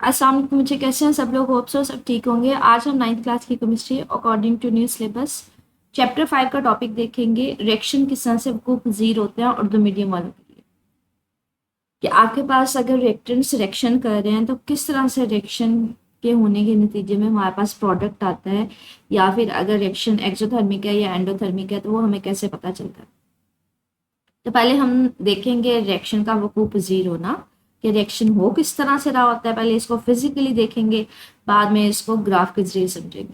अस्सलाम वालेकुम बच्चे, कैसे हैं सब लोग? होप सो सब ठीक होंगे। आज हम 9th क्लास की chemistry according to new syllabus chapter 5 का टॉपिक देखेंगे। रिएक्शन किस तरह से वकूफ पज़ीर होते हैं उर्दू मीडियम वालों के लिए। कि आपके पास अगर रिएक्टेंट्स रिएक्शन कर रहे हैं तो किस तरह से रिएक्शन के होने के नतीजे में हमारे पास प्रोडक्ट आता है, या फिर अगर रिएक्शन एक्सोथर्मिक है या एंडोथर्मिक है तो वो हमें कैसे पता चलता है। तो पहले हम देखेंगे रिएक्शन का वकूफ पज़ीर होना, कि रिएक्शन हो किस तरह से रहा होता है। पहले इसको फिजिकली देखेंगे, बाद में इसको ग्राफ के जरिए समझेंगे।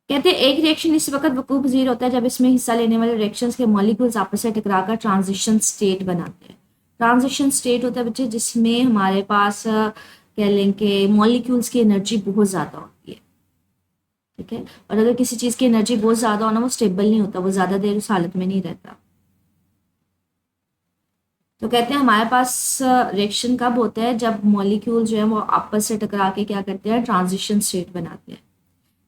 कहते हैं एक रिएक्शन इस वक्त वकूफ पज़ीर होता है जब इसमें हिस्सा लेने वाले रिएक्शंस के मॉलिक्यूल्स आपस में टकराकर ट्रांजिशन स्टेट बनाते हैं। ट्रांजिशन स्टेट होता है बच्चे जिसमें हमारे पास कह लें कि मॉलिक्यूल्स की एनर्जी बहुत ज़्यादा होती है। ठीक है, और अगर किसी चीज़ की एनर्जी बहुत ज़्यादा हो ना, वो स्टेबल नहीं होता, वो ज़्यादा देर उस हालत में नहीं रहता। तो कहते हैं हमारे पास रिएक्शन कब होता है, जब मॉलिक्यूल जो है वो आपस से टकरा के क्या करते हैं, ट्रांजिशन स्टेट बनाते हैं।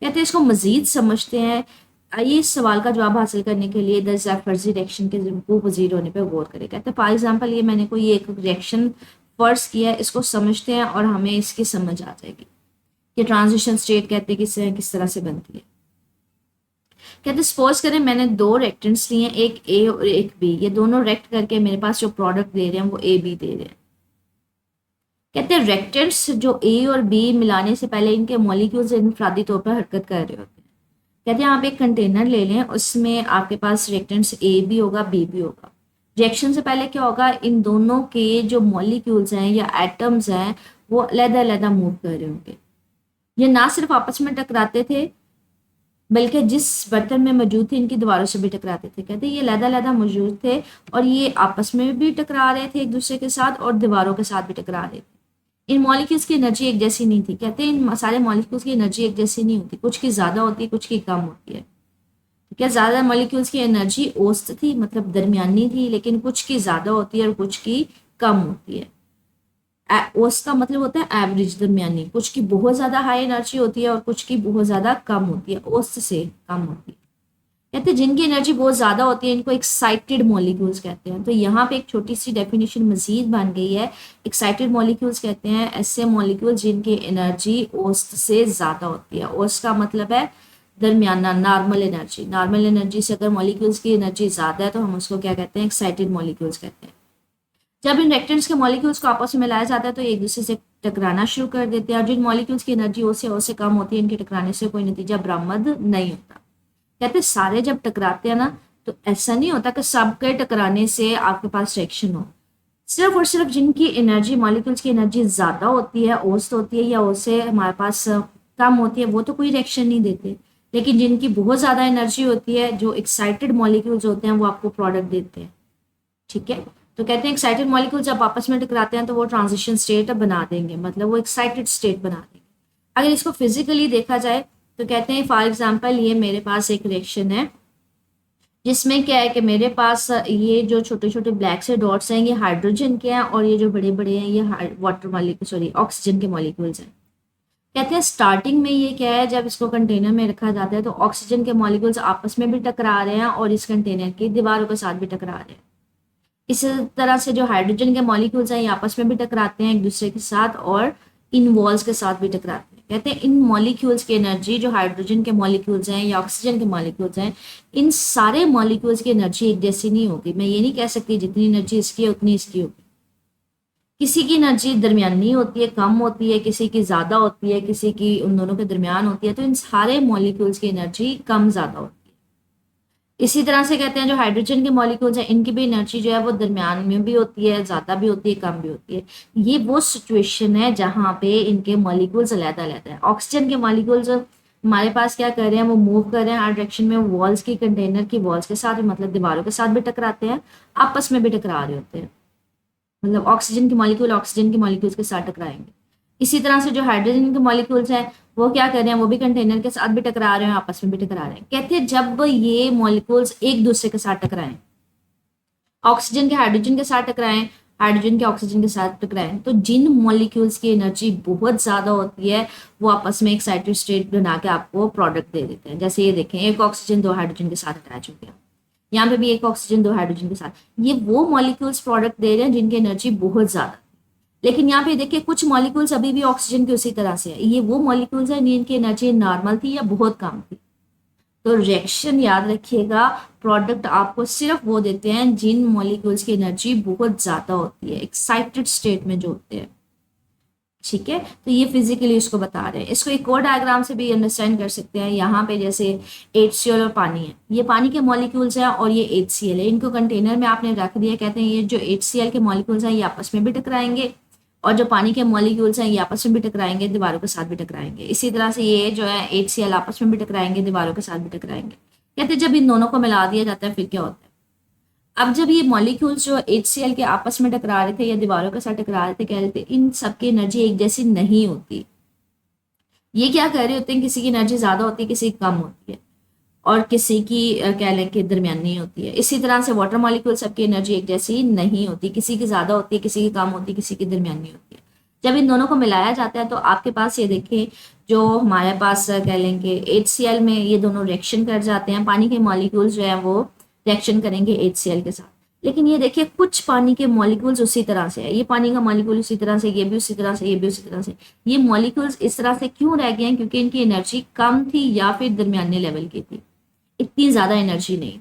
कहते हैं इसको मजीद समझते हैं। आइए इस सवाल का जवाब हासिल करने के लिए दस फर्जी रिएक्शन के वकूफ पज़ीर होने पर गौर करें। कहते हैं फॉर एग्जाम्पल ये मैंने कोई एक रिएक्शन फर्ज किया है, इसको समझते हैं और हमें इसकी समझ आ जाएगी कि ट्रांजिशन स्टेट कहते हैं किस तरह से बनती है। कहते सपोज करें मैंने दो रेक्टेंट्स लिए हैं, एक ए और एक बी। ये दोनों रेक्ट करके मेरे पास जो प्रोडक्ट दे रहे हैं वो ए बी दे रहे हैं। कहते हैं रेक्टेंट्स जो ए और बी मिलाने से पहले इनके मॉलिक्यूल्स इनफरादी तौर पर हरकत कर रहे होते हैं। कहते हैं आप एक कंटेनर ले लें, उसमें आपके पास रिएक्टेंट्स ए भी होगा बी भी होगा। रिएक्शन से पहले क्या होगा, इन दोनों के जो मॉलिक्यूल्स हैं या एटम्स हैं वो अलग-अलग मूव कर रहे होंगे। ये ना सिर्फ आपस में टकराते थे बल्कि जिस बर्तन में मौजूद थे इनकी दीवारों से भी टकराते थे। कहते हैं ये अलग-अलग मौजूद थे और ये आपस में भी टकरा रहे थे एक दूसरे के साथ और दीवारों के साथ भी टकरा रहे थे। इन मॉलिक्यूल्स की एनर्जी एक जैसी नहीं थी। कहते हैं इन सारे मॉलिक्यूल्स की एनर्जी एक जैसी नहीं होती, कुछ की ज़्यादा होती है कुछ की कम होती है। क्या ज़्यादा मॉलिक्यूल्स की एनर्जी औसत थी, मतलब दरमियानी थी, लेकिन कुछ की ज़्यादा होती है और कुछ की कम होती है। औसत का मतलब होता है एवरेज, दरमियानी। कुछ की बहुत ज़्यादा हाई एनर्जी होती है और कुछ की बहुत ज़्यादा कम होती है, औसत से कम होती है। कहते हैं जिनकी एनर्जी बहुत ज़्यादा होती है इनको एक्साइटेड मॉलिक्यूल्स कहते हैं। तो यहाँ पे एक छोटी सी डेफिनेशन मजीद बन गई है। एक्साइटेड मॉलिक्यूल्स कहते हैं ऐसे मॉलिक्यूल्स जिनकी एनर्जी औसत से ज़्यादा होती है। औसत का मतलब है दरमियाना, नॉर्मल एनर्जी। नॉर्मल एनर्जी से अगर मॉलिक्यूल्स की एनर्जी ज़्यादा है तो हम उसको क्या कहते हैं, एक्साइटेड मॉलिक्यूल्स कहते हैं। जब इन रिएक्टेंट्स के मॉलिक्यूल्स को आपस में मिलाया जाता है तो एक दूसरे से टकराना शुरू कर देते हैं, और जिन मॉलिक्यूल्स की एनर्जी उससे कम होती है इनके टकराने से कोई नतीजा बरामद नहीं होता। कहते सारे जब टकराते हैं ना तो ऐसा नहीं होता कि सबके टकराने से आपके पास रिएक्शन हो। सिर्फ और सिर्फ जिनकी एनर्जी, मॉलिक्यूल्स की एनर्जी ज़्यादा होती है, औसत होती है, या उससे हमारे पास कम होती है, वो तो कोई रिएक्शन नहीं देते। लेकिन जिनकी बहुत ज़्यादा एनर्जी होती है, जो एक्साइटेड मॉलिक्यूल्स होते हैं, वो आपको प्रोडक्ट देते हैं। ठीक है, तो कहते हैं एक्साइटेड मॉलिक्यूल जब आपस में टकराते हैं तो वो ट्रांजिशन स्टेट बना देंगे, मतलब वो एक्साइटेड स्टेट बना देंगे। अगर इसको फिजिकली देखा जाए तो कहते हैं फॉर एग्जांपल ये मेरे पास एक रिएक्शन है जिसमें क्या है कि मेरे पास ये जो छोटे छोटे ब्लैक से डॉट्स हैं ये हाइड्रोजन के हैं, और ये जो बड़े बड़े हैं ये वाटर मॉलिक्यूल, सॉरी ऑक्सीजन के मॉलिक्यूल्स हैं। कहते हैं स्टार्टिंग में ये क्या है, जब इसको कंटेनर में रखा जाता है तो ऑक्सीजन के मॉलिक्यूल्स आपस में भी टकरा रहे हैं और इस कंटेनर की दीवारों के साथ भी टकरा रहे हैं। इसी तरह से जो हाइड्रोजन के मॉलिक्यूल्स हैं ये आपस में भी टकराते हैं एक दूसरे के साथ और इन वॉल्स के साथ भी टकराते हैं। कहते हैं इन मॉलिक्यूल्स की एनर्जी, जो हाइड्रोजन के मॉलिक्यूल्स हैं या ऑक्सीजन के मॉलिक्यूल्स हैं, इन सारे मॉलिक्यूल्स की एनर्जी एक जैसी नहीं होगी। मैं ये नहीं कह सकती जितनी एनर्जी इसकी है उतनी इसकी होगी। किसी की एनर्जी दरमियानी होती है, कम होती है, किसी की ज़्यादा होती है, किसी की उन दोनों के दरमियान होती है। तो इन सारे मॉलिक्यूल्स की एनर्जी कम ज़्यादा होती है। इसी तरह से कहते हैं जो हाइड्रोजन के मॉलिक्यूल्स हैं इनकी भी एनर्जी जो है वो दरमियान में भी होती है, ज़्यादा भी होती है, कम भी होती है। ये वो सिचुएशन है जहाँ पे इनके मॉलिक्यूल्स अलग-अलग है। ऑक्सीजन के मॉलिक्यूल्स हमारे पास क्या कर रहे हैं, वो मूव कर रहे हैं हर डायरेक्शन में, वॉल्स की, कंटेनर की वॉल्स के साथ, मतलब दीवारों के साथ भी टकराते हैं, आपस में भी टकरा रहे होते हैं। मतलब ऑक्सीजन के मॉलिक्यूल ऑक्सीजन के मॉलिक्यूल्स के साथ टकराएंगे। इसी तरह से जो हाइड्रोजन के मॉलिक्यूल्स हैं वो क्या कर रहे हैं, वो भी कंटेनर के साथ भी टकरा रहे हैं, आपस में भी टकरा रहे हैं। कहते हैं जब ये मॉलिक्यूल्स एक दूसरे के साथ टकराएं, ऑक्सीजन के हाइड्रोजन के साथ टकराएं, हाइड्रोजन के ऑक्सीजन के साथ टकराएं, तो जिन मॉलिक्यूल्स की एनर्जी बहुत ज़्यादा होती है वो आपस में एक्साइटेड स्टेट बना के आपको प्रोडक्ट दे देते हैं। जैसे ये देखें, एक ऑक्सीजन दो हाइड्रोजन के साथ अटैच हो गया, यहाँ पे भी एक ऑक्सीजन दो हाइड्रोजन के साथ। ये वो मॉलिक्यूल्स प्रोडक्ट दे रहे हैं जिनकी एनर्जी बहुत ज़्यादा। लेकिन यहाँ पे देखिए कुछ मॉलिक्यूल्स अभी भी ऑक्सीजन की उसी तरह से है, ये वो मॉलिक्यूल्स हैं जिनकी एनर्जी नॉर्मल थी या बहुत कम थी। तो रिएक्शन याद रखिएगा, प्रोडक्ट आपको सिर्फ वो देते हैं जिन मॉलिक्यूल्स की एनर्जी बहुत ज़्यादा होती है, एक्साइटेड स्टेट में जो होते हैं। ठीक है, तो ये फिजिकली इसको बता रहे हैं। इसको एक और डायग्राम से भी अंडरस्टैंड कर सकते हैं। यहाँ पे जैसे HCl और पानी है, ये पानी के मॉलिक्यूल्स हैं और ये HCl है, इनको कंटेनर में आपने रख दिया। कहते हैं ये जो HCl के मॉलिक्यूल्स हैं ये आपस में भी टकराएंगे और जो पानी के मॉलिक्यूल्स हैं ये आपस में भी टकराएंगे, दीवारों के साथ भी टकराएंगे। इसी तरह से ये जो है HCl आपस में भी टकराएंगे, दीवारों के साथ भी टकराएंगे। कहते हैं जब इन दोनों को मिला दिया जाता है फिर क्या होता है। अब जब ये मॉलिक्यूल्स जो HCl के आपस में टकरा रहे थे या दीवारों के साथ टकरा रहे थे, कह रहे थे इन सबकी एनर्जी एक जैसी नहीं होती। ये क्या कह रहे होते हैं, किसी की एनर्जी ज्यादा होती है, किसी की कम होती है, और किसी की कह लें कि दरमियानी होती है। इसी तरह से वाटर मॉलिक्यूल सबकी एनर्जी एक जैसी नहीं होती, किसी की ज्यादा होती है, किसी की कम होती है, किसी की दरमियानी होती है। जब इन दोनों को मिलाया जाता है तो आपके पास ये देखें, जो हमारे पास कह लें कि HCl में ये दोनों रिएक्शन कर जाते हैं, पानी के मॉलिक्यूल्स जो है वो रिएक्शन करेंगे HCl के साथ। लेकिन ये देखिए कुछ पानी के मॉलिक्यूल्स उसी तरह से है, ये पानी का मॉलिक्यूल उसी तरह से, ये भी उसी तरह से, ये भी उसी तरह से। ये मॉलिक्यूल्स इस तरह से क्यों रह गए हैं? क्योंकि इनकी एनर्जी कम थी या फिर दरमियाने लेवल की थी, इतनी ज्यादा एनर्जी नहीं।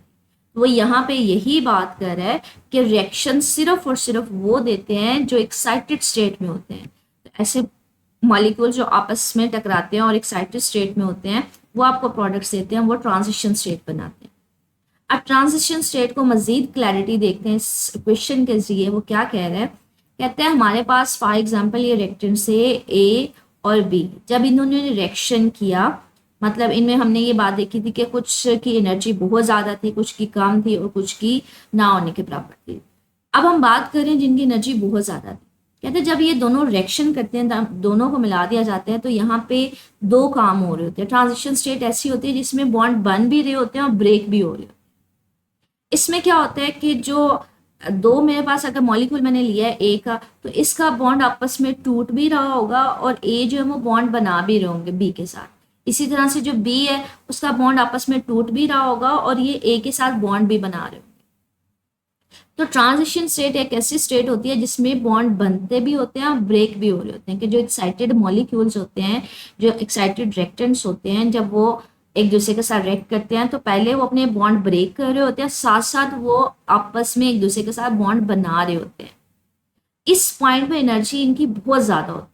वो यहाँ पे यही बात कर रहा है कि रिएक्शन सिर्फ और सिर्फ वो देते हैं जो एक्साइटेड स्टेट में होते हैं। तो ऐसे मॉलिक्यूल जो आपस में टकराते हैं और एक्साइटेड स्टेट में होते हैं वो आपको प्रोडक्ट्स देते हैं, वो ट्रांजिशन स्टेट बनाते हैं। अब ट्रांजिशन स्टेट को मजीद क्लैरिटी देखते हैं इस क्वेश्चन के जरिए। वो क्या कह रहे हैं, कहते हैं हमारे पास फॉर एग्जाम्पल ये रिएक्टेंट्स है A और B। जब इन्होंने रिएक्शन किया, मतलब इनमें हमने ये बात देखी थी कि कुछ की एनर्जी बहुत ज़्यादा थी, कुछ की कम थी और कुछ की ना होने के बराबर थी। अब हम बात करें जिनकी एनर्जी बहुत ज़्यादा थी। कहते हैं जब ये दोनों रिएक्शन करते हैं, दोनों को मिला दिया जाता है, तो यहाँ पे दो काम हो रहे होते हैं। ट्रांजिशन स्टेट ऐसी होती है जिसमें बॉन्ड बन भी रहे होते हैं और ब्रेक भी हो रहे होते हैं। इसमें क्या होता है कि जो दो मेरे पास अगर मॉलिक्यूल मैंने लिया है A का, तो इसका बॉन्ड आपस में टूट भी रहा होगा और A जो है वो बॉन्ड बना भी रहे होंगे B के साथ। इसी तरह से जो B है उसका बॉन्ड आपस में टूट भी रहा होगा और ये A के साथ बॉन्ड भी बना रहे होंगे। तो ट्रांजिशन स्टेट एक ऐसी स्टेट होती है जिसमें बॉन्ड बनते भी होते हैं और ब्रेक भी हो रहे होते हैं। कि जो एक्साइटेड मॉलिक्यूल्स होते हैं, जो एक्साइटेड रिएक्टेंट्स होते हैं, जब वो एक दूसरे के साथ रिएक्ट करते हैं तो पहले वो अपने बॉन्ड ब्रेक कर रहे होते हैं, साथ साथ वो आपस में एक दूसरे के साथ बॉन्ड बना रहे होते हैं। इस पॉइंट पे एनर्जी इनकी बहुत ज्यादा होती है।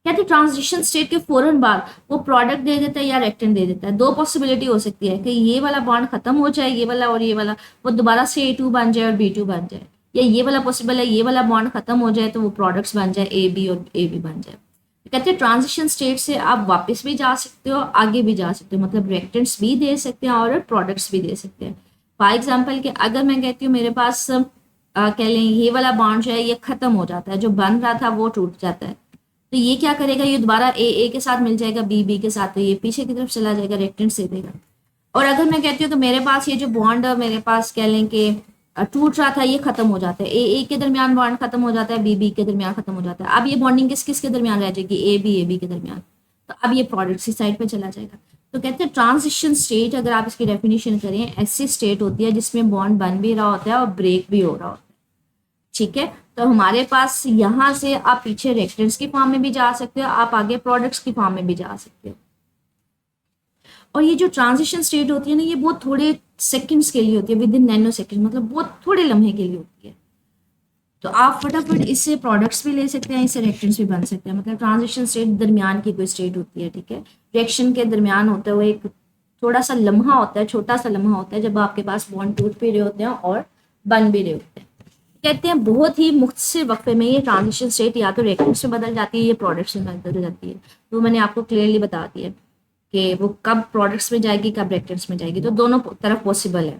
कहते हैं ट्रांजिशन स्टेट के फौरन बाद वो प्रोडक्ट दे देता है या रिएक्टेंट दे देता है। दो पॉसिबिलिटी हो सकती है कि ये वाला बॉन्ड खत्म हो जाए, ये वाला और ये वाला, वो दोबारा से A2 बन जाए और B2 बन जाए, या ये वाला पॉसिबल है ये वाला बॉन्ड खत्म हो जाए तो वो प्रोडक्ट्स बन जाए AB और AB बन जाए। कहते हैं ट्रांजिशन स्टेट से आप वापस भी जा सकते हो, आगे भी जा सकते हो, मतलब रिएक्टेंट्स भी दे सकते हैं और प्रोडक्ट्स भी दे सकते हैं। फॉर एग्जांपल कि अगर मैं कहती हूँ मेरे पास कह लें ये वाला बॉन्ड जो है ये खत्म हो जाता है, जो बन रहा था वो टूट जाता है, तो ये क्या करेगा, ये दोबारा A के साथ मिल जाएगा, B के साथ, तो ये पीछे की तरफ चला जाएगा, रिएक्टेंट्स दे देगा। और अगर मैं कहती हूँ कि मेरे पास ये जो बॉन्ड मेरे पास कह लें कि टूट रहा था, ये खत्म हो जाता है, A के दरमियान बॉन्ड खत्म हो जाता है, B के दरमियान खत्म हो जाता है। अब ये बॉन्डिंग किस किस के दरमियान रह जाएगी, AB के दरमियान। तो अब ये प्रोडक्ट की साइड पे चला जाएगा। तो कहते हैं ट्रांजिशन स्टेट, अगर आप इसकी डेफिनेशन करें, ऐसी स्टेट होती है जिसमें बॉन्ड बन भी रहा होता है और ब्रेक भी हो रहा होता है। ठीक है, तो हमारे पास यहाँ से आप पीछे रिएक्टेंट्स की फॉर्म में भी जा सकते हो, आप आगे प्रोडक्ट्स की फॉर्म में भी जा सकते हो। और ये जो ट्रांजिशन स्टेट होती है ना, ये बहुत थोड़े सेकंड्स के लिए होती है, विद इन नैनो सेकंड, मतलब बहुत थोड़े लम्हे के लिए होती है। तो आप फटाफट इससे प्रोडक्ट्स भी ले सकते हैं, इससे रिएक्टेंट्स भी बन सकते हैं। मतलब ट्रांजिशन स्टेट दरमियान की कोई स्टेट होती है। ठीक है, रिएक्शन के दरमियान होते हुए एक थोड़ा सा लम्हा होता है, छोटा सा लम्हा होता है, जब आपके पास बॉन्ड टूट भी रहे होते हैं और बन भी रहे होते हैं। कहते हैं बहुत ही मुख्तसर वक्फे में ये ट्रांजिशन स्टेट या तो रिएक्टेंट्स में बदल जाती है या प्रोडक्ट्स में बदल जाती है। तो मैंने आपको क्लियरली बता दिया कि वो कब प्रोडक्ट्स में जाएगी, कब रिएक्टेंट्स में जाएगी, तो दोनों तरफ पॉसिबल है।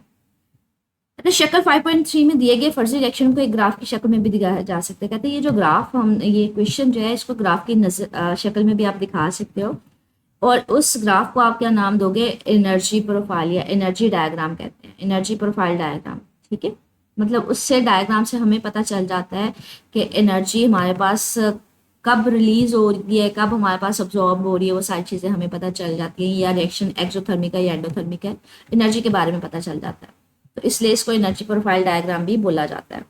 तो शक्ल 5.3 में दिए गए फर्जी रिएक्शन को एक ग्राफ की शक्ल में भी दिखाया जा सकता है। कहते हैं ये जो ग्राफ हम ये क्वेश्चन जो है इसको ग्राफ की शक्ल में भी आप दिखा सकते हो, और उस ग्राफ को आप क्या नाम दोगे, एनर्जी प्रोफाइल या एनर्जी डायग्राम कहते हैं, एनर्जी प्रोफाइल डायग्राम। ठीक है, मतलब उससे डायग्राम से हमें पता चल जाता है कि एनर्जी हमारे पास कब रिलीज हो रही है, कब हमारे पास अब्जॉर्ब हो रही है, वो सारी चीज़ें हमें पता चल जाती हैं। या रिएक्शन एक्सोथर्मिक है या एंडोथर्मिक है, एनर्जी के बारे में पता चल जाता है। तो इसलिए इसको एनर्जी प्रोफाइल डायग्राम भी बोला जाता है।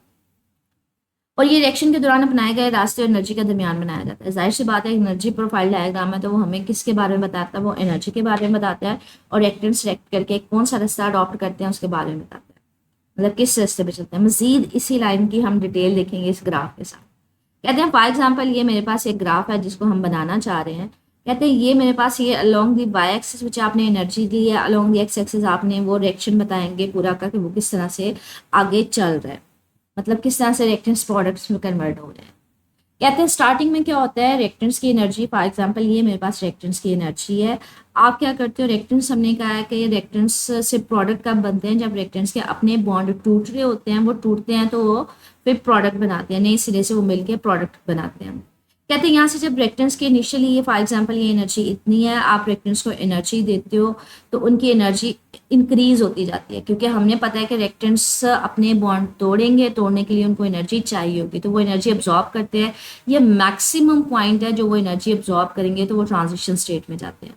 और ये रिएक्शन के दौरान अपनाए गए रास्ते और एनर्जी के दरमियान बनाया जाता है। जाहिर सी बात है, एनर्जी प्रोफाइल डायग्राम है तो वो हमें किसके बारे में बताता है, वो एनर्जी के बारे में बताता है, और रिएक्टेंट सेलेक्ट करके कौन सा रास्ता अडॉप्ट करते हैं उसके बारे में बताता है, मतलब किस रास्ते पे चलते हैं। मजीद इसी लाइन की हम डिटेल देखेंगे इस ग्राफ के साथ। कहते हैं फॉर एग्जाम्पल ये मेरे पास एक ग्राफ है जिसको हम बनाना चाह रहे हैं। कहते हैं ये मेरे पास ये along the Y axis which आपने एनर्जी दी है, अलोंग दी एक्स एक्सिस आपने वो रिएक्शन बताएंगे पूरा का कि वो किस तरह से आगे चल रहा है, मतलब किस तरह से रिएक्टेंट्स प्रोडक्ट्स में कन्वर्ट हो रहे हैं। कहते हैं स्टार्टिंग में क्या होता है, रिएक्टेंट्स की एनर्जी, फॉर एग्जांपल ये मेरे पास रिएक्टेंट्स की एनर्जी है। आप क्या करते हो, रिएक्टेंट्स हमने कहा है कि रिएक्टेंट्स से प्रोडक्ट कब बनते हैं, जब रिएक्टेंट्स के अपने बॉन्ड टूट रहे होते हैं, वो टूटते हैं तो वो फिर प्रोडक्ट बनाते हैं, नए सिरे से वो मिलकर प्रोडक्ट बनाते हैं। कहते हैं यहाँ से जब रिएक्टेंट्स की इनिशियली ये फॉर एग्जांपल ये एनर्जी इतनी है, आप रिएक्टेंट्स को एनर्जी देते हो तो उनकी एनर्जी इंक्रीज होती जाती है, क्योंकि हमने पता है कि रिएक्टेंट्स अपने बॉन्ड तोड़ेंगे, तोड़ने के लिए उनको एनर्जी चाहिए होगी, तो वो एनर्जी अब्जॉर्ब करते हैं। ये मैक्सिमम पॉइंट है जो वो एनर्जी अब्जॉर्ब करेंगे तो वो ट्रांजिशन स्टेट में जाते हैं।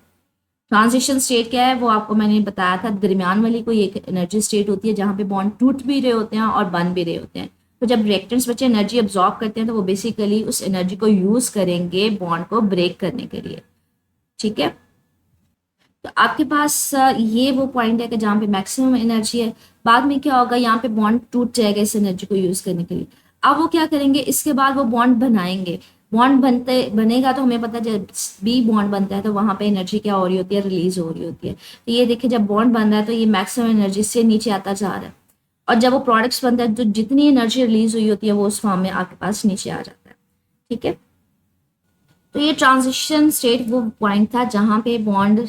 ट्रांजिशन स्टेट क्या है वो आपको मैंने बताया था, दरमियान वाली कोई एक एनर्जी स्टेट होती है जहाँ पे बॉन्ड टूट भी रहे होते हैं और बन भी रहे होते हैं। तो जब रिएक्टेंट्स बच्चे एनर्जी अब्जॉर्ब करते हैं तो वो बेसिकली उस एनर्जी को यूज करेंगे बॉन्ड को ब्रेक करने के लिए। ठीक है, तो आपके पास ये वो पॉइंट है कि जहाँ पे मैक्सिमम एनर्जी है। बाद में क्या होगा, यहाँ पे बॉन्ड टूट जाएगा इस एनर्जी को यूज करने के लिए। अब वो क्या करेंगे, इसके बाद वो बॉन्ड बनाएंगे। बॉन्ड बनेगा तो हमें पता है जब भी बॉन्ड बनता है तो वहां पे एनर्जी क्या हो रही होती है, रिलीज हो रही होती है। तो ये देखिए जब बॉन्ड बन रहा है तो ये मैक्सिमम एनर्जी से नीचे आता जा रहा है, और जब वो प्रोडक्ट्स बनता है तो जितनी एनर्जी रिलीज हुई होती है वो उस फॉर्म में आपके पास नीचे आ जाता है। ठीक है, तो ये ट्रांजिशन स्टेट वो पॉइंट था जहाँ पे बॉन्ड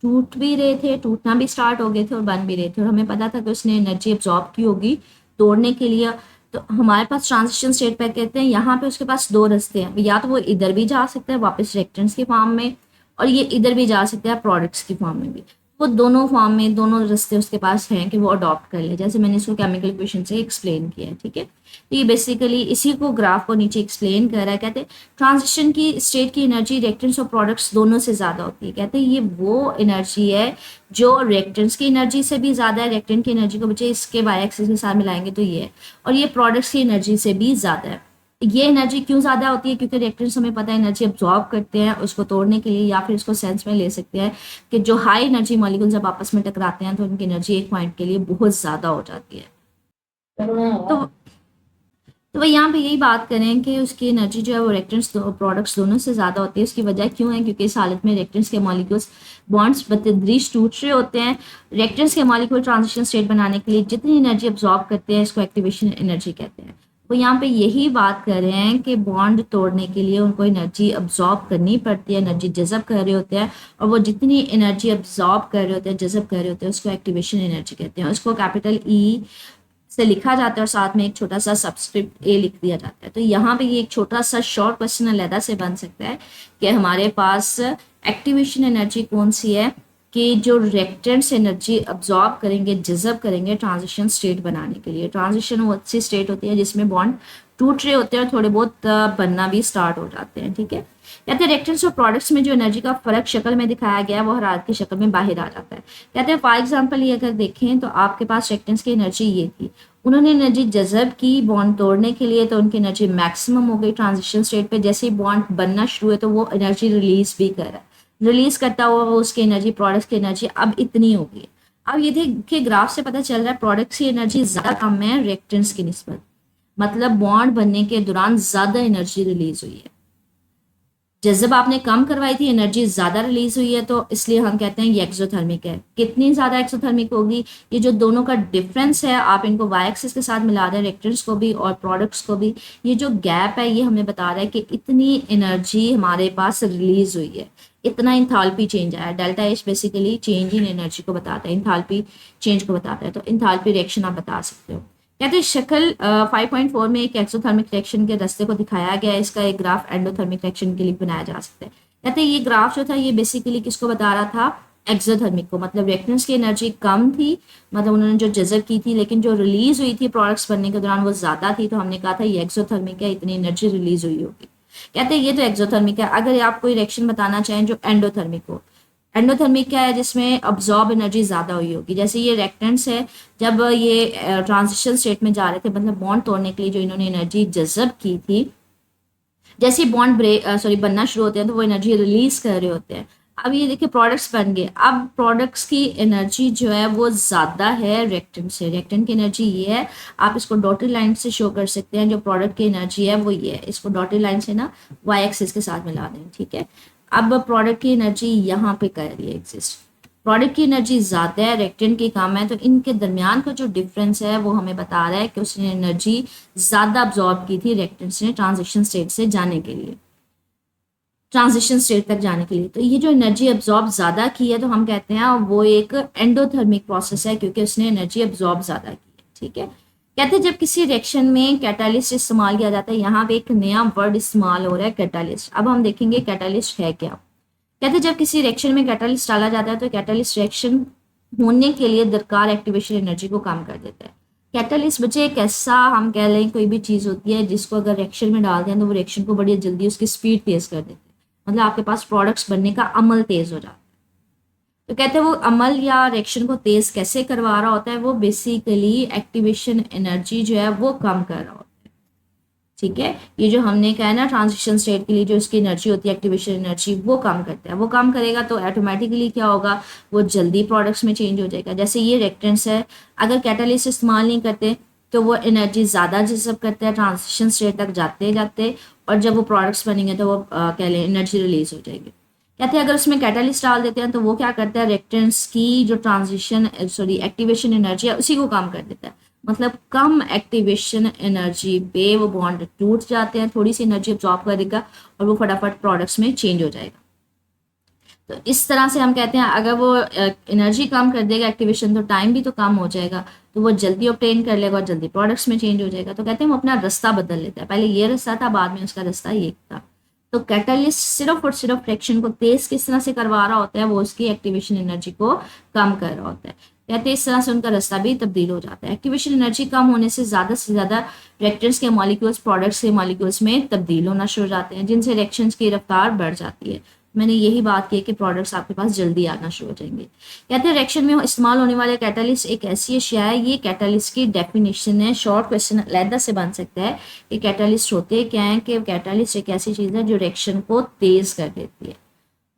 टूट भी रहे थे, टूटना भी स्टार्ट हो गए थे और बन भी रहे थे, और हमें पता था कि उसने एनर्जी एब्जॉर्ब की होगी तोड़ने के लिए। तो हमारे पास ट्रांजिशन स्टेट पे कहते हैं यहाँ पे उसके पास दो रास्ते हैं, या तो वो इधर भी जा सकता है वापस रिएक्टेंट्स के फॉर्म में, और ये इधर भी जा सकता है प्रोडक्ट्स की फॉर्म में भी। वो दोनों फॉर्म में दोनों रास्ते उसके पास हैं कि वो अडॉप्ट कर ले, जैसे मैंने इसको केमिकल इक्वेशन से एक्सप्लेन किया है। ठीक है, तो ये बेसिकली इसी को ग्राफ को नीचे एक्सप्लेन कर रहा है। कहते हैं ट्रांजिशन की स्टेट की एनर्जी रिएक्टेंट्स और प्रोडक्ट्स दोनों से ज़्यादा होती है। कहते हैं ये वो एनर्जी है जो रिएक्टेंट्स की एनर्जी से भी ज़्यादा है। रिएक्टेंट की एनर्जी को बच्चे इसके वाई एक्सिस के साथ मिलाएंगे तो ये है, और ये प्रोडक्ट्स की एनर्जी से भी ज़्यादा है। ये एनर्जी क्यों ज़्यादा होती है, क्योंकि रिएक्टेंट्स हमें पता है एनर्जी अब्जॉर्ब करते हैं उसको तोड़ने के लिए, या फिर इसको सेंस में ले सकते हैं कि जो हाई एनर्जी मॉलिक्यूल जब आपस में टकराते हैं तो उनकी एनर्जी एक पॉइंट के लिए बहुत ज़्यादा हो जाती है। तो तो वह यहाँ पे यही बात करें कि उसकी एनर्जी जो है वो रिएक्टेंट्स प्रोडक्ट्स दोनों से ज़्यादा होती है। उसकी वजह क्यों है, क्योंकि इस हालत में रिएक्टेंट्स के मॉलिक्यूल्स बॉन्ड्स बतदरीज टूट रहे होते हैं। रिएक्टेंट्स के मॉलिक्यूल ट्रांजिशन स्टेट बनाने के लिए जितनी एनर्जी अब्जॉर्ब करते हैं इसको एक्टिवेशन एनर्जी कहते हैं। वो यहाँ पे यही बात कर रहे हैं कि बॉन्ड तोड़ने के लिए उनको एनर्जी अब्जॉर्ब करनी पड़ती है, एनर्जी जज़ब कर रहे होते हैं, और वो जितनी एनर्जी अब्जॉर्ब कर रहे होते हैं, जज़ब कर रहे होते हैं, उसको एक्टिवेशन एनर्जी कहते हैं। उसको कैपिटल ई से लिखा जाता है और साथ में एक छोटा सा सबस्क्रिप्ट ए लिख दिया जाता है। तो यहाँ पे ये एक छोटा सा शॉर्ट क्वेश्चन अलहदा से बन सकता है कि हमारे पास एक्टिवेशन एनर्जी कौन सी है, कि जो रिएक्टेंट्स एनर्जी अब्जॉर्ब करेंगे, जज़ब करेंगे ट्रांजिशन स्टेट बनाने के लिए। ट्रांजिशन वो अच्छी स्टेट होती है जिसमें बॉन्ड टूट रहे होते हैं और थोड़े बहुत बनना भी स्टार्ट हो जाते हैं। ठीक है, कहते हैं रिएक्टेंट्स और प्रोडक्ट्स में जो एनर्जी का फर्क शक्ल में दिखाया गया है वो हरारत की शक्ल में बाहर आ जाता है। कहते हैं फॉर एग्जांपल ये अगर देखें तो आपके पास रिएक्टेंट्स की एनर्जी ये थी, उन्होंने एनर्जी जज़ब की बॉन्ड तोड़ने के लिए तो उनकी एनर्जी मैक्सिमम हो गई ट्रांजिशन स्टेट पे। जैसे ही बॉन्ड बनना शुरू है तो वो एनर्जी रिलीज भी कर रहा है, रिलीज करता हुआ वो उसकी एनर्जी, प्रोडक्ट्स की एनर्जी अब इतनी होगी। अब ये देखिए ग्राफ से पता चल रहा है प्रोडक्ट्स की एनर्जी ज़्यादा कम है रिएक्टेंट्स की निस्बत, मतलब बॉन्ड बनने के दौरान ज़्यादा एनर्जी रिलीज हुई है। जब आपने कम करवाई थी एनर्जी ज़्यादा रिलीज हुई है, तो इसलिए हम कहते हैं ये एक्सोथर्मिक है। कितनी ज़्यादा एक्सोथर्मिक होगी, ये जो दोनों का डिफरेंस है, आप इनको वाई एक्सिस के साथ मिला दें, रिएक्टेंट्स को भी और प्रोडक्ट्स को भी, ये जो गैप है ये हमें बता रहा है कि इतनी एनर्जी हमारे पास रिलीज हुई है, इतना इंथाल्पी चेंज आया। Delta H basically change in energy को बताता है, इंथाल्पी चेंज को बताता है। तो इंथाल्पी रिएक्शन आप बता सकते हो। कहते हैं शक्ल 5.4 में एक एक्सोथर्मिक रिएक्शन के रास्ते को दिखाया गया है। इसका एक ग्राफ एंडोथर्मिक रिएक्शन के लिए बनाया जा सकता है। कहते हैं ये ग्राफ जो था ये बेसिकली किसको बता रहा था, एक्सोथर्मिक को, मतलब रिएक्टेंट्स की एनर्जी कम थी, मतलब उन्होंने जो जज़ब की थी, लेकिन जो रिलीज हुई थी प्रोडक्ट्स बनने के दौरान वो ज़्यादा थी। तो हमने कहा था ये एक्सोथर्मिक है, इतनी एनर्जी रिलीज हुई होगी। कहते हैं ये तो एक्सोथर्मिक है। अगर आप कोई रिएक्शन बताना चाहें जो एंडोथर्मिक हो, एंडोथर्मिक क्या है, जिसमें अब्जॉर्ब एनर्जी ज़्यादा हुई होगी। जैसे ये रिएक्टेंट्स है, जब ये ट्रांजिशन स्टेट में जा रहे थे, मतलब बॉन्ड तोड़ने के लिए जो इन्होंने एनर्जी जज़ब की थी, जैसे ही बॉन्ड बनना शुरू होते हैं तो वो एनर्जी रिलीज कर रहे होते हैं। अब ये देखिए प्रोडक्ट्स बन गए, अब प्रोडक्ट्स की एनर्जी जो है वो ज़्यादा है रिएक्टेंट से। रिएक्टेंट की एनर्जी ये है, आप इसको डॉटेड लाइन से शो कर सकते हैं। जो प्रोडक्ट की एनर्जी है वो ये है, इसको डॉटेड लाइन से ना वाई एक्सिस के साथ मिला दें, ठीक है। अब प्रोडक्ट की एनर्जी यहाँ पे कर रही है एग्जिस्ट, प्रोडक्ट की एनर्जी ज़्यादा है, रिएक्टेंट की कम है, तो इनके दरमियान का जो डिफरेंस है वो हमें बता रहा है कि उसने एनर्जी ज़्यादा अब्जॉर्ब की थी रिएक्टेंट्स ने ट्रांजिशन स्टेट से जाने के लिए, ट्रांजिशन स्टेट तक जाने के लिए। तो ये जो एनर्जी अब्जॉर्ब ज़्यादा की है तो हम कहते हैं वो एक एंडोथर्मिक प्रोसेस है, क्योंकि उसने एनर्जी अब्जॉर्ब ज़्यादा की है, ठीक है। कहते हैं जब किसी रिएक्शन में कैटालिस्ट इस्तेमाल किया जाता है, यहाँ पे एक नया वर्ड इस्तेमाल हो रहा है, कैटालिस्ट। अब हम देखेंगे कैटालिस्ट है क्या। कहते हैं जब किसी रिएक्शन में कैटालिस्ट डाला जाता है तो कैटालिस्ट रिएक्शन होने के लिए दरकार एक्टिवेशन एनर्जी को कम कर देता है। कैटालिस्ट बच्चे एक ऐसा, हम कह लें कोई भी चीज़ होती है जिसको अगर रिएक्शन में डालते हैं तो वो रिएक्शन को बड़ी जल्दी उसकी स्पीड तेज कर देते हैं, मतलब आपके पास प्रोडक्ट्स बनने का अमल तेज हो जाता है। तो कहते हैं वो अमल या रिएक्शन को तेज कैसे करवा रहा होता है, वो बेसिकली एक्टिवेशन एनर्जी जो है वो कम कर रहा होता है, ठीक है। ये जो हमने कहा है ना ट्रांजिशन स्टेट के लिए जो इसकी एनर्जी होती है एक्टिवेशन एनर्जी, वो कम करता है। वो कम करेगा तो ऑटोमेटिकली क्या होगा, वो जल्दी प्रोडक्ट्स में चेंज हो जाएगा। जैसे ये रिएक्टेंट्स है, अगर कैटालिस्ट इस्तेमाल नहीं करते तो वो एनर्जी ज़्यादा जज़ब करता है ट्रांजिशन स्टेट तक जाते जाते, और जब वो प्रोडक्ट्स बनेंगे तो वो कह लें एनर्जी रिलीज हो जाएगी। कहते हैं अगर उसमें कैटालिस्ट डाल देते हैं तो वो क्या करता है, रिएक्टेंट्स की जो एक्टिवेशन एनर्जी है उसी को कम कर देता है। मतलब कम एक्टिवेशन एनर्जी पे वो बॉन्ड टूट जाते हैं, थोड़ी सी एनर्जी अब्जॉर्ब करेगा और वो फटाफट प्रोडक्ट्स में चेंज हो जाएगा। तो इस तरह से हम कहते हैं अगर वो एनर्जी कम कर देगा एक्टिवेशन, तो टाइम भी तो कम हो जाएगा, तो वो जल्दी ऑब्टेन कर लेगा और जल्दी प्रोडक्ट्स में चेंज हो जाएगा। तो कहते हैं वो अपना रास्ता बदल लेता है, पहले ये रास्ता था, बाद में उसका रास्ता ये था। तो कैटलिस्ट सिर्फ और सिर्फ रिएक्शन को तेज किस तरह से करवा रहा होता है, वो उसकी एक्टिवेशन एनर्जी को कम कर रहा होता है। कहते हैं इस तरह से उनका रास्ता भी तब्दील हो जाता है। एक्टिवेशन एनर्जी कम होने से ज़्यादा रिएक्टेंट्स के मॉलिक्यूल्स प्रोडक्ट्स के मॉलिक्यूल्स में तब्दील होना शुरू हो जाते हैं, जिनसे रिएक्शंस की रफ्तार बढ़ जाती है। मैंने यही बात की कि प्रोडक्ट्स आपके पास जल्दी आना शुरू हो जाएंगे। कहते हैं रिएक्शन में इस्तेमाल होने वाले कैटालिस्ट एक ऐसी अशिया है, ये कैटालिस्ट की डेफिनेशन है, शॉर्ट क्वेश्चन अलहदा से बन सकता है कि कैटालिस्ट होते क्या हैं। कि कैटालिस्ट एक ऐसी चीज़ है जो रिएक्शन को तेज कर देती है।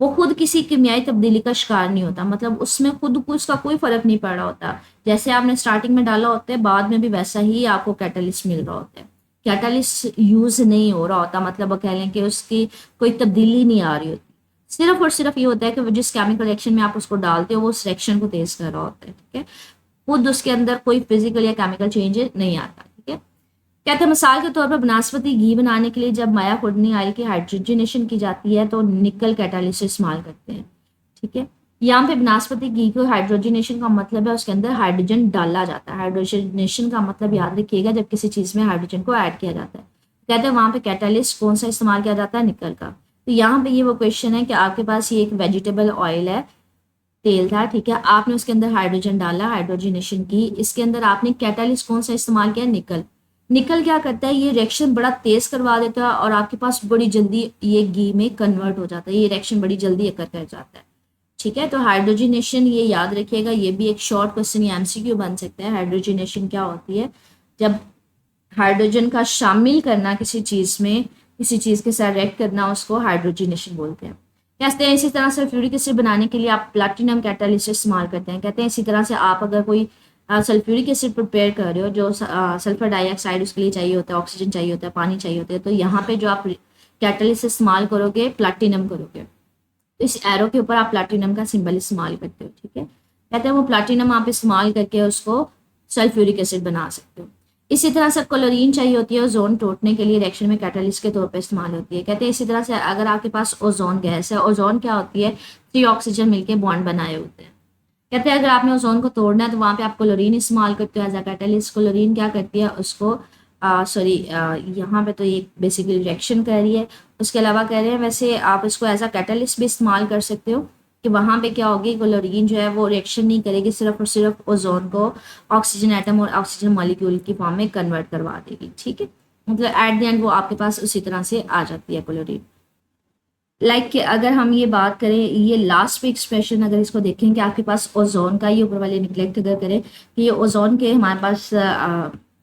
वो खुद किसी किमियाई तब्दीली का शिकार नहीं होता, मतलब उसमें खुद को उसका कोई फर्क नहीं पड़ रहा होता। जैसे आपने स्टार्टिंग में डाला होता है, बाद में भी वैसा ही आपको कैटालिस्ट मिल रहा होता है। कैटालिस्ट यूज नहीं हो रहा होता, मतलब कह लें कि उसकी कोई तब्दीली नहीं आ रही होती। सिर्फ और सिर्फ ये होता है कि जिस केमिकल रिएक्शन में आप उसको डालते हो वो उस रिएक्शन को तेज कर रहा होता है, ठीक है। खुद उसके अंदर कोई फिजिकल या केमिकल चेंज नहीं आता, ठीक है। कहते हैं मिसाल के तौर पर बनास्पति घी बनाने के लिए जब माया खुर्दनी ऑयल की हाइड्रोजनेशन की जाती है तो निकल कैटालिस्ट इस्तेमाल करते हैं, ठीक है। यहाँ पे बनास्पति घी को हाइड्रोजनेशन का मतलब है उसके अंदर हाइड्रोजन डाला जाता है। हाइड्रोजनेशन का मतलब याद रखिएगा जब किसी चीज़ में हाइड्रोजन को ऐड किया जाता है। कहते हैं वहाँ पे कैटालिस्ट कौन सा इस्तेमाल किया जाता है, निकल का। तो यहाँ पे ये वो क्वेश्चन है कि आपके पास ये एक वेजिटेबल ऑयल है, तेल था, ठीक है। आपने उसके अंदर हाइड्रोजन डाला, हाइड्रोजनेशन की, इसके अंदर आपने कैटालिस्ट कौन सा इस्तेमाल किया, निकल। निकल क्या करता है, ये रिएक्शन बड़ा तेज करवा देता है और आपके पास बड़ी जल्दी ये घी में कन्वर्ट हो जाता है। ये रिएक्शन बड़ी जल्दी अकर कर जाता है, ठीक है। तो हाइड्रोजनेशन ये याद रखिएगा, ये भी एक शॉर्ट क्वेश्चन या एमसीक्यू बन सकता है। हाइड्रोजनेशन क्या होती है, जब हाइड्रोजन का शामिल करना किसी चीज़ में, किसी चीज़ के साथ रिएक्ट करना, उसको हाइड्रोजनेशन बोलते हैं। कहते हैं इसी तरह सल्फ्यूरिक एसिड बनाने के लिए आप प्लैटिनम कैटालिस्ट इस्तेमाल करते हैं। कहते हैं इसी तरह से आप अगर कोई सल्फ्यूरिक एसिड प्रिपेयर कर रहे हो, जो सल्फर डाइऑक्साइड उसके लिए चाहिए होता है, ऑक्सीजन चाहिए होता है, पानी चाहिए होता है, तो यहाँ पे जो आप कैटालिस्ट इस्तेमाल करोगे प्लैटिनम करोगे, तो इस एरो के ऊपर आप प्लैटिनम का सिंबल इस्तेमाल करते हो, ठीक है। कहते हैं वो प्लैटिनम आप इस्तेमाल करके उसको सल्फ्यूरिक एसिड बना सकते हो। इसी तरह से क्लोरीन चाहिए होती है ओजोन टूटने के लिए, रिएक्शन में कैटालिस्ट के तौर पे इस्तेमाल होती है। कहते हैं इसी तरह से अगर आपके पास ओजोन गैस है, ओजोन क्या होती है, 3 ऑक्सीजन मिलके बॉन्ड बनाए होते हैं। कहते हैं अगर आपने ओजोन को तोड़ना है तो वहाँ पे आप क्लोरीन इस्तेमाल करते हो एज अ कैटालिस्ट। क्लोरीन क्या करती है उसको यहाँ पे तो ये बेसिकली रिएक्शन कर रही है। उसके अलावा कह रहे हैं वैसे आप इसको एज अ कैटालिस्ट भी इस्तेमाल कर सकते हो कि वहाँ पे क्या होगी, क्लोरीन जो है वो रिएक्शन नहीं करेगी, सिर्फ और सिर्फ ओजोन को ऑक्सीजन एटम और ऑक्सीजन मॉलिक्यूल की फॉर्म में कन्वर्ट करवा देगी, ठीक है। मतलब एट द एंड वो आपके पास उसी तरह से आ जाती है क्लोरीन। कि अगर हम ये बात करें, ये लास्ट पे एक्सप्रेशन अगर इसको देखें कि आपके पास ओजोन का, ये ऊपर वाले निगलेक्ट अगर करें कि ये ओजोन के हमारे पास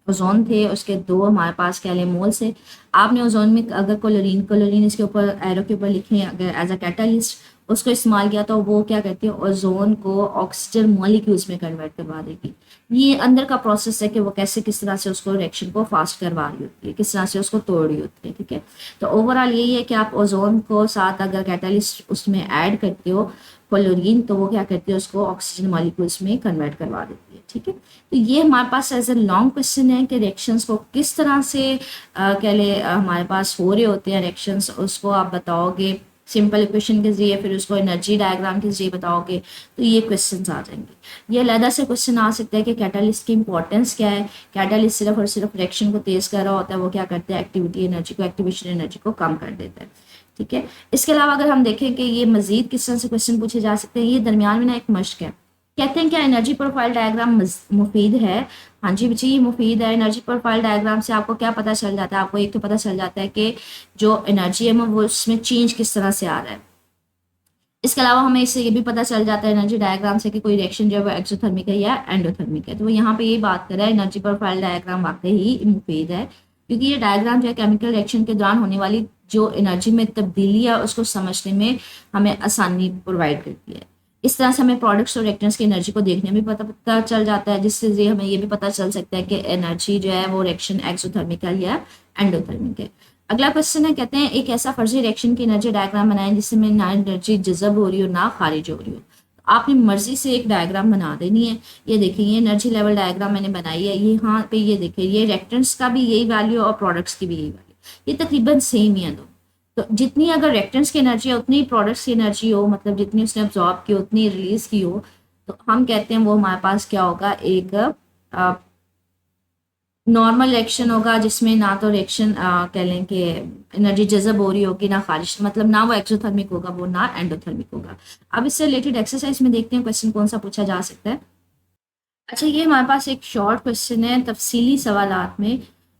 ओजोन थे, उसके दो हमारे पास क्या मोल्स है। आपने ओजोन में अगर क्लोरीन क्लोरीन इसके ऊपर एरो के ऊपर लिखे अगर एज अ कैटालिस्ट उसको इस्तेमाल किया तो वो क्या करती है, ओजोन को ऑक्सीजन मॉलिक्यूल्स में कन्वर्ट करवा देगी। ये अंदर का प्रोसेस है कि वो कैसे किस तरह से उसको रिएक्शन को फास्ट करवा रही होती है, किस तरह से उसको तोड़ रही होती है। ठीक है, तो ओवरऑल यही है कि आप ओजोन को साथ अगर कैटालिस्ट उसमें ऐड करते हो क्लोरीन, तो वो क्या करती है, उसको ऑक्सीजन मॉलिक्यूल्स में कन्वर्ट करवा देती है। ठीक है, तो ये हमारे पास एज ए लॉन्ग क्वेश्चन है कि रिएक्शंस को किस तरह से हमारे पास हो रहे होते हैं रिएक्शंस, उसको आप बताओगे सिंपल इक्वेशन के जरिए, फिर उसको एनर्जी डायग्राम के जरिए बताओगे, तो ये क्वेश्चंस आ जाएंगे। ये अलग से क्वेश्चन आ सकता है कि कैटालिस्ट की इंपॉर्टेंस क्या है। कैटालिस्ट सिर्फ और सिर्फ रिएक्शन को तेज कर रहा होता है, वो क्या करते हैं, एक्टिविटी एनर्जी को, एक्टिवेशन एनर्जी को कम कर देता है। ठीक है, इसके अलावा अगर हम देखें कि ये मजीद किस तरह से क्वेश्चन पूछे जा सकते हैं, ये दरमियान में ना एक मश्क है। कहते हैं क्या एनर्जी प्रोफाइल डायग्राम मुफीद है? हाँ जी बच्ची, ये मुफीद है। एनर्जी प्रोफाइल डायग्राम से आपको क्या पता चल जाता है, आपको एक तो पता चल जाता है कि जो एनर्जी है वो उसमें चेंज किस तरह से आ रहा है। इसके अलावा हमें इससे ये भी पता चल जाता है एनर्जी डायग्राम से कि कोई रिएक्शन जो है वो एक्सोथर्मिक है या एंडोथर्मिक है। तो वो यहाँ पे ये बात कर रहा है एनर्जी प्रोफाइल डायग्राम वाकई ही मुफीद है, क्योंकि ये डायग्राम जो है केमिकल रिएक्शन के दौरान होने वाली जो एनर्जी में तब्दीली है उसको समझने में हमें आसानी प्रोवाइड करती है। इस तरह से हमें प्रोडक्ट्स और रिएक्टेंट्स की एनर्जी को देखने में पता चल जाता है, जिससे हमें ये भी पता चल सकता है कि एनर्जी जो है वो रिएक्शन एक्सोथर्मिक है या एंडोथर्मिक है। अगला क्वेश्चन है, कहते हैं एक ऐसा फर्जी रिएक्शन की एनर्जी डायग्राम बनाएं जिसमें ना एनर्जी जज़ब हो रही हो ना खारिज हो रही हो। आपने मर्जी से एक डायग्राम बना देनी है। ये देखिए, ये एनर्जी लेवल डायग्राम मैंने बनाई है। ये यहाँ पे ये देखिए, ये रिएक्टेंट्स का भी यही वैल्यू और प्रोडक्ट्स की भी यही वैल्यू, ये तकरीबन सेम ही है दो। तो जितनी अगर रिएक्टेंट्स की एनर्जी है उतनी प्रोडक्ट्स की एनर्जी हो, मतलब जितनी उसने अब्जॉर्ब की उतनी रिलीज की हो, तो हम कहते हैं वो हमारे पास क्या होगा, एक नॉर्मल रिएक्शन होगा जिसमें ना तो रिएक्शन कह लें कि एनर्जी जज़ब हो रही होगी ना खारिज, मतलब ना वो एक्सोथर्मिक होगा वो ना एंडोथर्मिक होगा। अब इससे रिलेटेड एक्सरसाइज में देखते हैं क्वेश्चन कौन सा पूछा जा सकता है। अच्छा, ये हमारे पास एक शॉर्ट क्वेश्चन है, तफसीली सवालात में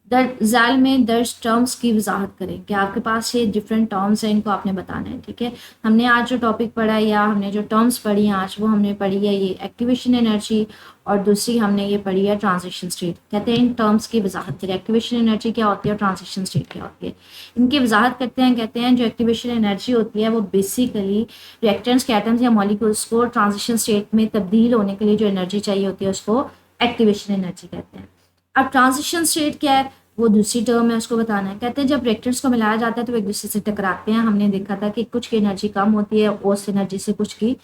जाल में दर्ज टर्म्स की वजाहत करें। कि आपके पास ये डिफरेंट टर्म्स हैं, इनको आपने बताना है। ठीक है, हमने आज जो टॉपिक पढ़ा है या हमने जो टर्म्स पढ़ी हैं आज, वो हमने पढ़ी है ये एक्टिवेशन एनर्जी और दूसरी हमने ये पढ़ी है ट्रांजिशन स्टेट। कहते हैं इन टर्म्स की वजाहत करें, एक्टिवेशन एनर्जी क्या होती है और ट्रांजिशन स्टेट क्या होती है, इनकी वजाहत करते हैं। कहते हैं जो एक्टिवेशन एनर्जी होती है वो बेसिकली रिएक्टेंट्स के एटम्स या मॉलिक्यूल्स को ट्रांजिशन स्टेट में तब्दील होने के लिए जो एनर्जी चाहिए होती है उसको एक्टिवेशन एनर्जी कहते हैं। अब ट्रांजिशन स्टेट क्या है, वो दूसरी टर्म है, उसको बताना है। कहते हैं जब रिएक्टेंट्स को मिलाया जाता है तो एक दूसरे से टकराते हैं। हमने देखा था कि कुछ की एनर्जी कम होती है औसत एनर्जी से, कुछ की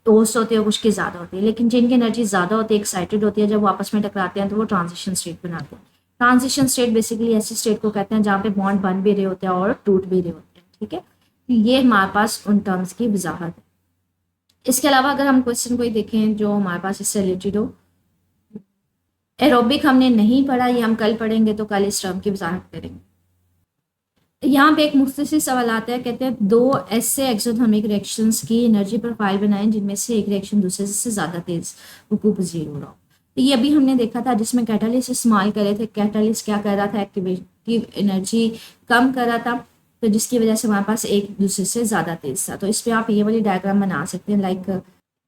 औसत होती है, कुछ की ज़्यादा होती है। लेकिन जिनकी एनर्जी ज़्यादा होती है, एक्साइटेड होती है, जब वो आपस में टकराते हैं तो वो ट्रांजिशन स्टेट बनाते हैं। ट्रांजिशन स्टेट बेसिकली ऐसी स्टेट को कहते हैं जहाँ पे बॉन्ड बन भी रहे होते हैं और टूट भी रहे होते हैं। ठीक है, तो ये हमारे पास उन टर्म्स की वजाहत है। इसके अलावा अगर हम क्वेश्चन कोई देखें जो हमारे पास इससे रिलेटेड हो, एरोबिक हमने नहीं पढ़ा, ये हम कल पढ़ेंगे, तो कल इस टर्म की वजाहत करेंगे। यहाँ पे एक मुख्तसर सवाल आता है, कहते हैं दो ऐसे एक्सोथर्मिक रिएक्शंस की एनर्जी प्रोफाइल बनाएं जिनमें से एक रिएक्शन दूसरे से ज़्यादा तेज वकूअ पज़ीर हो रहा हो। तो ये अभी हमने देखा था जिसमें कैटालिस्ट इस्तेमाल करे थे। कैटालिस्ट क्या कर रहा था, एक्टिवेटिव एनर्जी कम कर रहा था, तो जिसकी वजह से हमारे पास एक दूसरे से ज़्यादा तेज था। तो इस पर आप ये वाली डायग्राम बना सकते हैं, लाइक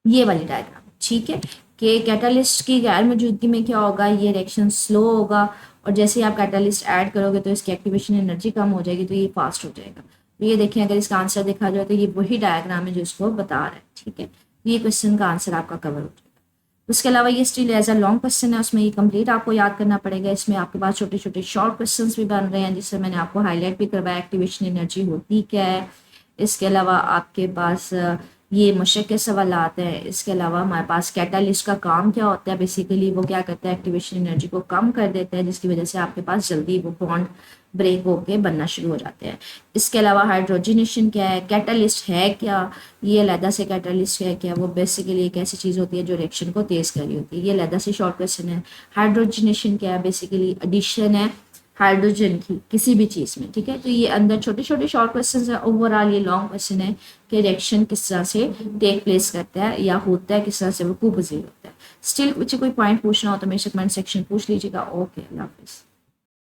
ये वाली डायग्राम। ठीक है, कि कैटालिस्ट की गैर मौजूदगी में क्या होगा, ये रिएक्शन स्लो होगा, और जैसे ही आप कैटालिस्ट ऐड करोगे तो इसकी एक्टिवेशन एनर्जी कम हो जाएगी, तो ये फास्ट हो जाएगा। तो ये देखें, अगर इसका आंसर देखा जाए तो ये वही डायग्राम है जो इसको बता रहा है। ठीक है, तो ये क्वेश्चन का आंसर आपका कवर हो जाएगा। उसके अलावा ये still as a long question है, उसमें ये कंप्लीट आपको याद करना पड़ेगा। इसमें आपके पास छोटे छोटे शॉर्ट क्वेश्चन भी बन रहे हैं, जिससे मैंने आपको हाईलाइट भी करवाया एक्टिवेशन एनर्जी होती क्या है। इसके अलावा आपके पास ये मुश्किल के सवाल आते हैं। इसके अलावा हमारे पास कैटालिस्ट का काम क्या होता है, बेसिकली वो क्या करता है, एक्टिवेशन एनर्जी को कम कर देता है, जिसकी वजह से आपके पास जल्दी वो बॉन्ड ब्रेक होके बनना शुरू हो जाते हैं। इसके अलावा हाइड्रोजनेशन क्या है, कैटालिस्ट है क्या, ये अलहदा से कैटालिस्ट है क्या, वो बेसिकली एक ऐसी चीज़ होती है जो रिएक्शन को तेज़ कर रही होती है। ये अलहदा से शॉर्ट क्वेश्चन है। हाइड्रोजनेशन क्या है, बेसिकली एडिशन है हाइड्रोजन की किसी भी चीज़ में। ठीक है, तो ये अंदर छोटे छोटे शॉर्ट क्वेश्चन है। ओवरऑल ये लॉन्ग क्वेश्चन है कि रिएक्शन किस तरह से टेक प्लेस करता है या होता है, किस तरह से वो वकूअ पज़ीर होता है। स्टिल कुछ कोई पॉइंट पूछना हो तो मेरे से कमेंट सेक्शन पूछ लीजिएगा। ओके, अल्लाह हाफिज़।